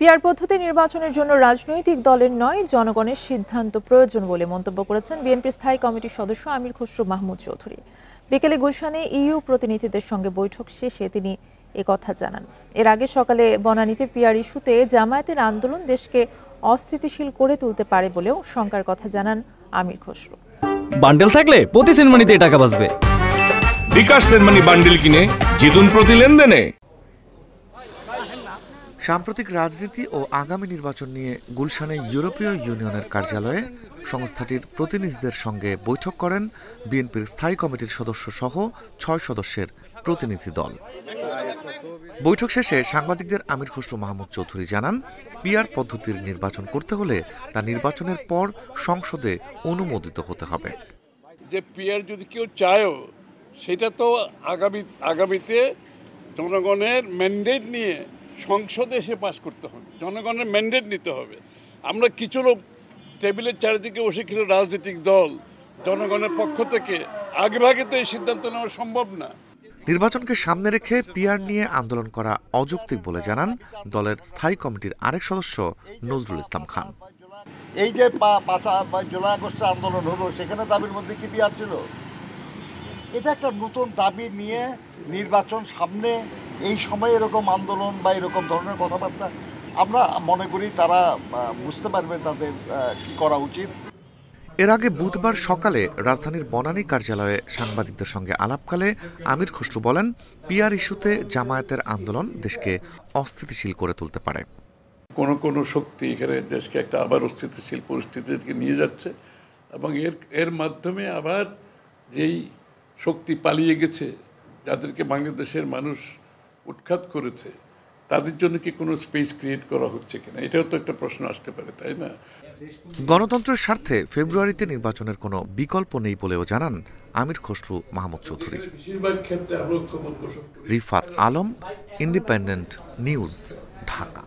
PR পদ্ধতি নির্বাচনের জন্য রাজনৈতিক দলের নয়, জনগণের সিদ্ধান্ত প্রয়োজন বলে মন্তব্য করেছেন বিএনপির স্থায়ী কমিটির সদস্য আমির খসরু মাহমুদ চৌধুরী। বিকেলে গুলশানে ইইউ প্রতিনিধিদের সঙ্গে বৈঠক শেষে তিনি একথা জানান। এর আগে সকালে বনানীতে পিআর ইস্যুতে জামায়াতের আন্দোলন দেশকে অস্থিতিশীল করে তুলতে পারে বলেও শঙ্কার কথা জানান আমির খসরু। বান্ডেল থাকলে প্রতি সেনমানিতে টাকা বাঁচবে। বিকাশ সেনমানি বান্ডেল কিনে জিতুন প্রতি লেনদেনে। সাম্প্রতিক রাজনীতি ও আগামী নির্বাচন নিয়ে গুলশানে ইউরোপীয় ইউনিয়নের কার্যালয়ে সংস্থাটির প্রতিনিধিদের সঙ্গে বৈঠক করেন বিএনপির স্থায়ী কমিটির সদস্য সহ ৬ সদস্যের প্রতিনিধি দল। বৈঠক শেষে সাংবাদিকদের আমির খসরু মাহমুদ চৌধুরী জানান, পিআর পদ্ধতির নির্বাচন করতে হলে তা নির্বাচনের পর সংসদে অনুমোদিত হতে হবে। যে পিআর যদি কেউ চায়ও, সেটা তো আগামীতে জনগণের ম্যান্ডেট নিয়ে সংসদে এসে পাস করতে হবে, জনগণের ম্যান্ডেট নিতে হবে। আমরা কিছু লোক টেবিলের চারিদিকে বসে কিছু রাজনৈতিক দল জনগণের পক্ষ থেকে আগেভাগে তো এই সিদ্ধান্ত নেওয়া সম্ভব না। নির্বাচনকে সামনে রেখে পিআর নিয়ে আন্দোলন করা অযৌক্তিক বলে জানান দলের স্থায়ী কমিটির আরেক সদস্য নজরুল ইসলাম খান। এই যে জুলাই আগস্টের আন্দোলন হলো, সেখানে দাবির মধ্যে কি পিআর ছিল? এটা একটা নতুন দাবি নিয়ে নির্বাচন সামনে, এই সময় এরকম আন্দোলন বা এরকম ধরনের কথাবার্তা আমরা মনে করি তারা বুঝতে পারবে তাদের কি করা উচিত। এর আগে বুধবার সকালে রাজধানীর বনানী কার্যালয়ে সাংবাদিকদের সঙ্গে আলাপকালে আমির খসরু বলেন, পিআর ইস্যুতে জামায়াতের আন্দোলন দেশকে অস্থিতিশীল করে তুলতে পারে। কোনো শক্তি এখানে দেশকে একটা আবার অস্থিতিশীল পরিস্থিতিকে নিয়ে যাচ্ছে এবং এর মাধ্যমে আবার যেই শক্তি পালিয়ে গেছে, যাদেরকে বাংলাদেশের মানুষ উৎখাত করেছে, তাদের জন্য কি কোনো স্পেস ক্রিয়েট করা হচ্ছে কিনা, এটাও তো একটা প্রশ্ন আসতে পারে, তাই না? গণতন্ত্রের স্বার্থে ফেব্রুয়ারিতে নির্বাচনের কোনো বিকল্প নেই বলেও জানান আমির খসরু মাহমুদ চৌধুরী। Rifat Alam, independent news, Dhaka.